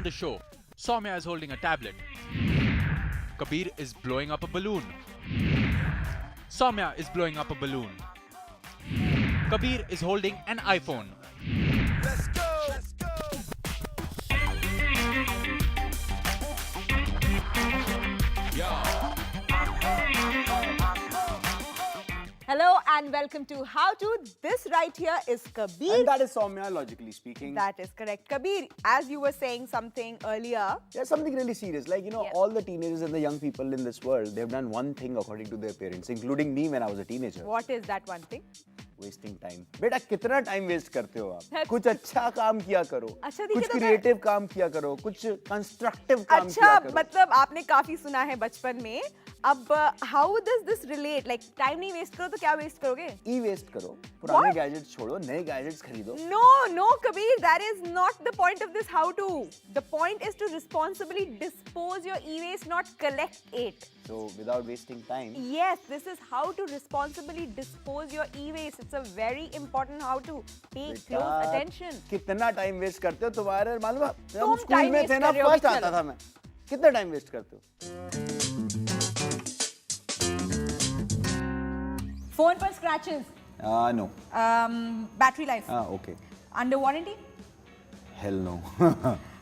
the show. Soumya is holding a tablet. Kabir is blowing up a balloon. Soumya is blowing up a balloon. Kabir is holding an iPhone. Let's go. Hello and welcome to How To. This right here is Kabir. And that is Soumya, logically speaking. That is correct. Kabir, as you were saying something earlier. Yeah, something really serious. Like, Yes. all the teenagers and the young people in this world, they've done one thing according to their parents, including me when I was a teenager. What is that one thing? Wasting time. बेटा कितना time waste करते हो आप? कुछ अच्छा काम किया करो. अच्छा, देखिए कुछ तो creative काम किया करो. कुछ constructive काम किया अच्छा, करो. मतलब आपने काफी सुना है बचपन में. अब how does this relate? Like time नहीं waste करो तो क्या waste करोगे? E-waste करो. पुराने What? gadgets छोड़ो, नए gadgets खरीदो. No, Kabir, that is not the point of this How To. The point is to responsibly dispose your e-waste, not collect it. So without wasting time. Yes, this is how to responsibly dispose your e-waste. It's a very important how to. Pay close attention. कितना time waste करते हो तुम्हारे मालूम है? जब तुम हम school time में waste थे ना कर रहे हो, फर्स्ट चलो। आता था मैं. कितना time waste करते हो? Phone पर scratches. No. Battery life. Okay. Under warranty? Hell no.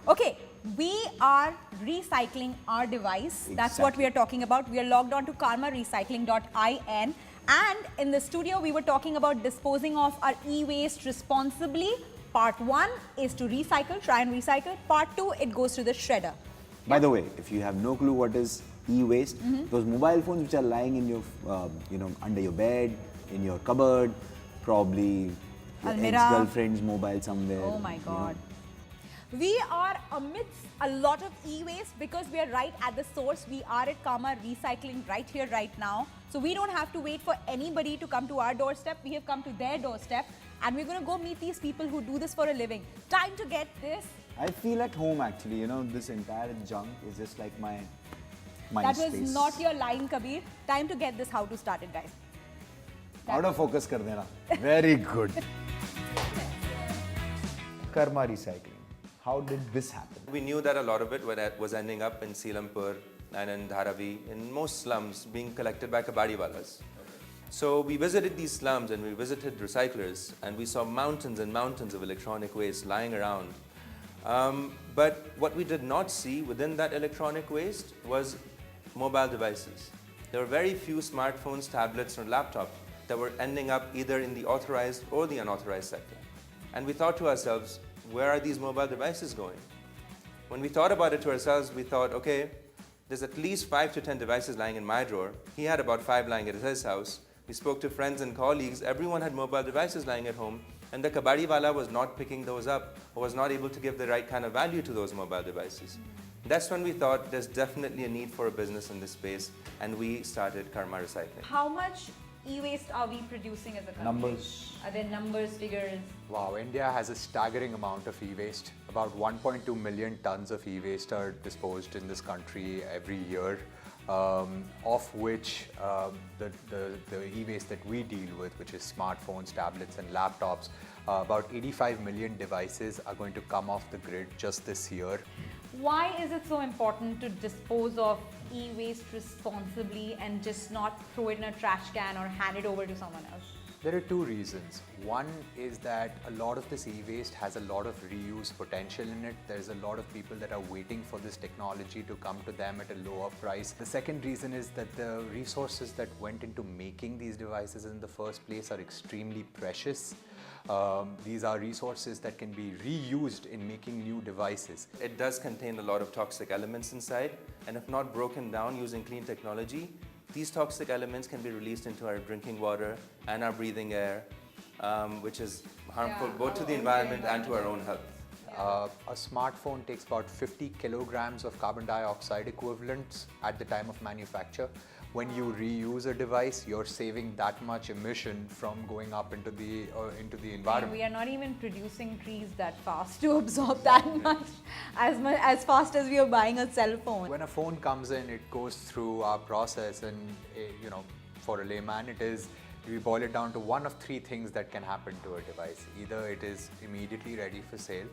Okay. We are recycling our device. That's what we are talking about. We are logged on to karmarecycling.in. And in the studio, we were talking about disposing of our e-waste responsibly. Part 1 is to recycle, try and recycle. Part 2, it goes to the shredder. By the way, if you have no clue what is e-waste, those mobile phones which are lying in your, under your bed, in your cupboard, probably your Almirah. ex-girlfriend's mobile somewhere. Oh my God. We are amidst a lot of e-waste because we are right at the source. We are at Karma Recycling right here, right now. So we don't have to wait for anybody to come to our doorstep. We have come to their doorstep and we're going to go meet these people who do this for a living. Time to get this. I feel at home actually, this entire junk is just like my mind That space. was not your line, Kabir. Time to get this How To started, guys. Out of focus kar dena. Very good. Karma Recycling. How did this happen? We knew that a lot of it was ending up in Seelampur and in Dharavi, in most slums, being collected by kabadiwalas. So we visited these slums and we visited recyclers and we saw mountains and mountains of electronic waste lying around. But what we did not see within that electronic waste was mobile devices. There were very few smartphones, tablets or laptops that were ending up either in the authorized or the unauthorized sector. And we thought to ourselves, where are these mobile devices going? When we thought about it to ourselves, we thought, okay, there's at least 5 to 10 devices lying in my drawer. He had about 5 lying at his house. We spoke to friends and colleagues. Everyone had mobile devices lying at home. And the kabadiwala was not picking those up or was not able to give the right kind of value to those mobile devices. That's when we thought there's definitely a need for a business in this space. And we started Karma Recycling. How much e-waste are we producing as a country? Numbers. Are there numbers, figures? Wow, India has a staggering amount of e-waste. About 1.2 million tons of e-waste are disposed in this country every year, of which the e-waste that we deal with, which is smartphones, tablets and laptops, about 85 million devices are going to come off the grid just this year. Why is it so important to dispose of e-waste responsibly and just not throw it in a trash can or hand it over to someone else? There are two reasons. One is that a lot of this e-waste has a lot of reuse potential in it. There's a lot of people that are waiting for this technology to come to them at a lower price. The second reason is that the resources that went into making these devices in the first place are extremely precious. These are resources that can be reused in making new devices. It does contain a lot of toxic elements inside, and if not broken down using clean technology, these toxic elements can be released into our drinking water and our breathing air, which is harmful both to the environment and to our own health. A smartphone takes about 50 kilograms of carbon dioxide equivalents at the time of manufacture. When you reuse a device, you're saving that much emission from going up into the And environment. we are not even producing trees that fast to absorb that much as fast as we are buying a cell phone. When a phone comes in, it goes through our process, and for a layman, we boil it down to one of three things that can happen to a device. Either it is immediately ready for sale,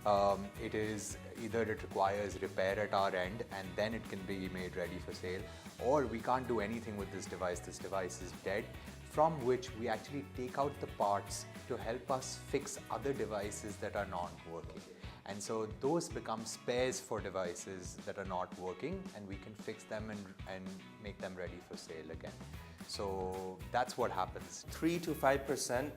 It is either it requires repair at our end and then it can be made ready for sale, or we can't do anything with this device. This device is dead, from which we actually take out the parts to help us fix other devices that are not working. And so those become spares for devices that are not working, and we can fix them and make them ready for sale again. So that's what happens. 3 to 5%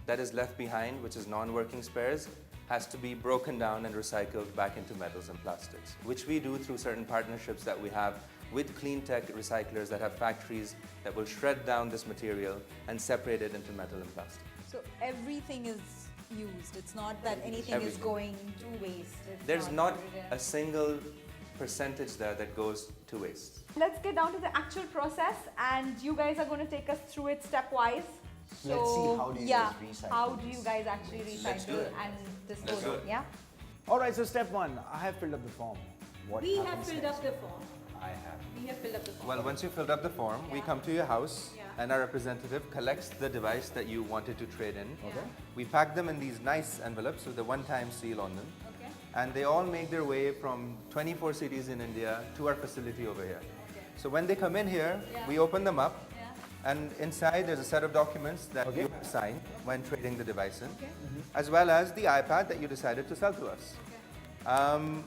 that is left behind, which is non-working spares, has to be broken down and recycled back into metals and plastics, which we do through certain partnerships that we have with clean tech recyclers that have factories that will shred down this material and separate it into metal and plastic. So everything is used. It's not that anything is Everything. going to waste. It's There's not put it a single percentage there that goes to waste. Let's get down to the actual process, and you guys are going to take us through it stepwise. So, Let's see how do you guys recycle how do this. you guys actually Let's do recycle it. and dispose Let's do it? it. Yeah. All right, so step one, I have filled up the form. What We have happens filled next? up the form. I have. We have filled up the form. Well, once you filled up the form, we come to your house Yeah. and our representative collects the device that you wanted to trade in. Okay. We pack them in these nice envelopes with a one-time seal on them. Okay. And they all make their way from 24 cities in India to our facility over here. Okay. So when they come in here, Yeah. we open them up, Yeah. and inside there's a set of documents that you have signed when trading the device in, Okay. as well as the iPad that you decided to sell to us. Okay.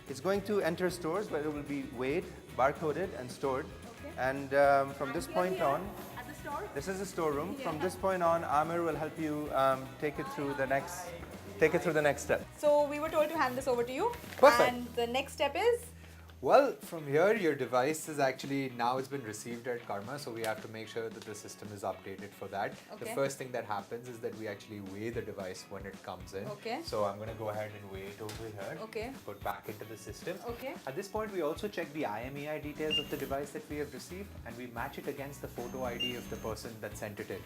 It's going to enter stores where it will be weighed, barcoded, and stored. Okay. And from this And point here on, at the store. this is the storeroom. From Yeah. this point on, Amir will help you take it through the next step. So we were told to hand this over to you. Perfect. And the next step is Well, from here, your device is actually, now it's been received at Karma, so we have to make sure that the system is updated for that. The Okay. first thing that happens is that we actually weigh the device when it comes in. Okay. So I'm going to go ahead and weigh it over here. Okay. Put back into the system. Okay. At this point, we also check the IMEI details of the device that we have received, and we match it against the photo ID of the person that sent it in.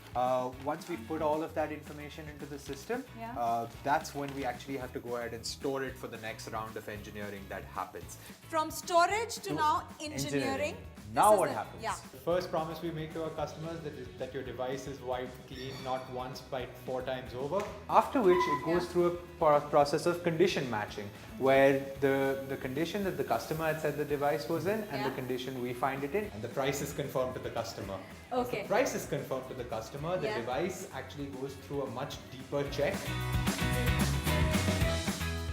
Once we put all of that information into the system, Yeah. that's when we actually have to go ahead and store it for the next round of engineering that happens. from storage to now engineering. This Now is what the- happens? Yeah. The first promise we make to our customers that your device is wiped clean not once but 4 times over. After which it goes through a process of condition matching, where the condition that the customer had said the device was in and the Yeah. condition we find it in. And the price is confirmed to the customer. Once Okay. the price is confirmed to the customer, the Yeah. device actually goes through a much deeper check.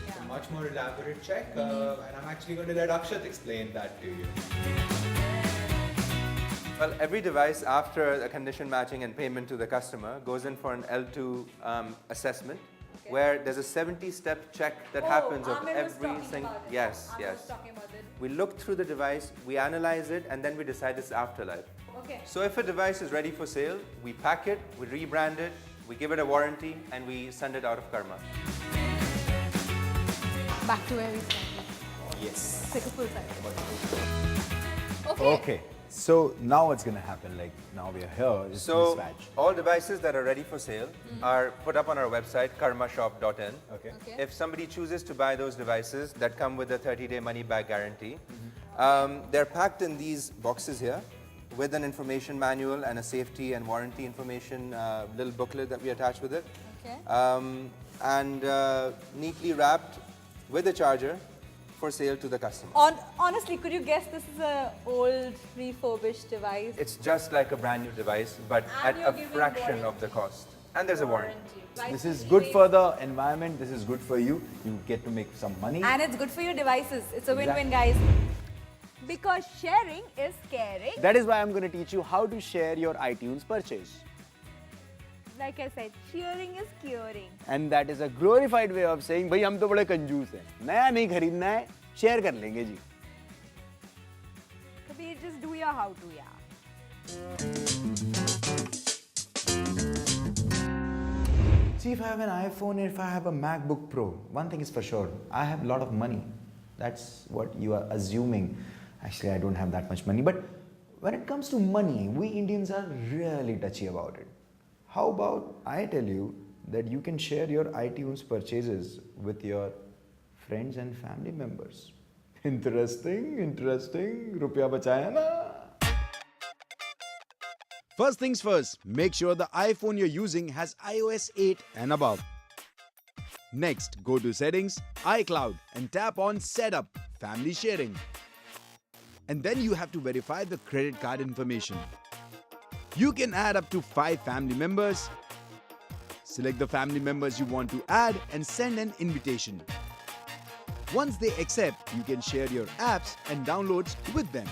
It's a much more elaborate check, and I'm actually going to let Akshat explain that to you. Well, every device after a condition matching and payment to the customer goes in for an L2 assessment, where there's a 70-step check that happens of Amir was every talking single. about it. Yes, Amir was yes. talking about it. We look through the device, we analyze it, and then we decide its afterlife. Okay. So if a device is ready for sale, we pack it, we rebrand it, we give it a warranty, and we send it out of Karma. Back to where we started. Yes. Take a full cycle. Okay. Okay. So now what's going to happen? Like now we are here. It's So dispatch. all devices that are ready for sale are put up on our website, karmashop.in. Okay. Okay. If somebody chooses to buy those devices that come with a 30-day money-back guarantee, they're packed in these boxes here with an information manual and a safety and warranty information little booklet that we attach with it. Okay. And neatly wrapped with a charger for sale to the customer. Honestly, could you guess this is a old refurbished device? It's just like a brand new device, but And at you're a giving fraction warranty. of the cost. And there's a warranty. Right? This is good for the environment. This is good for you. You get to make some money. And it's good for your devices. It's a win-win, Exactly. guys. Because sharing is caring. That is why I'm going to teach you how to share your iTunes purchase. Like I said, sharing is curing. And that is a glorified way of saying, भाई हम तो बड़े कंजूस हैं, नया नहीं खरीदना है, शेयर कर लेंगे जी. Kabir, just do your how-to, yeah. See, if I have an iPhone, if I have a MacBook Pro, one thing is for sure, I have a lot of money. That's what you are assuming. Actually, I don't have that much money. But when it comes to money, we Indians are really touchy about it. How about I tell you that you can share your iTunes purchases with your friends and family members? Interesting, interesting. Rupya bachaya na? First things first, make sure the iPhone you're using has iOS 8 and above. Next, go to Settings, iCloud and tap on Setup, Family Sharing. And then you have to verify the credit card information. You can add up to 5 family members. Select the family members you want to add and send an invitation. Once they accept, you can share your apps and downloads with them.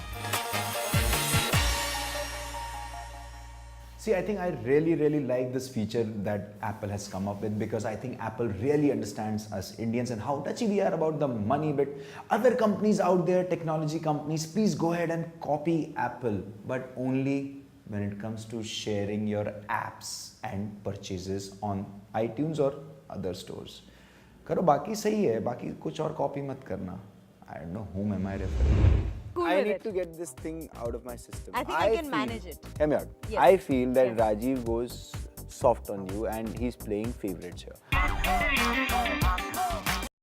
See, I think I really like this feature that Apple has come up with, because I think Apple really understands us Indians and how touchy we are about the money bit. Other companies out there, technology companies, please go ahead and copy Apple, but only when it comes to sharing your apps and purchases on iTunes or other stores. करो, बाकी सही है, बाकी कुछ और copy मत करना. I don't know whom am I referring. Cool I with need it. to get this thing out of my system. I think I can manage it. Hear me out. Yes. I feel that Yes. Rajiv goes soft on you and he's playing favorites here.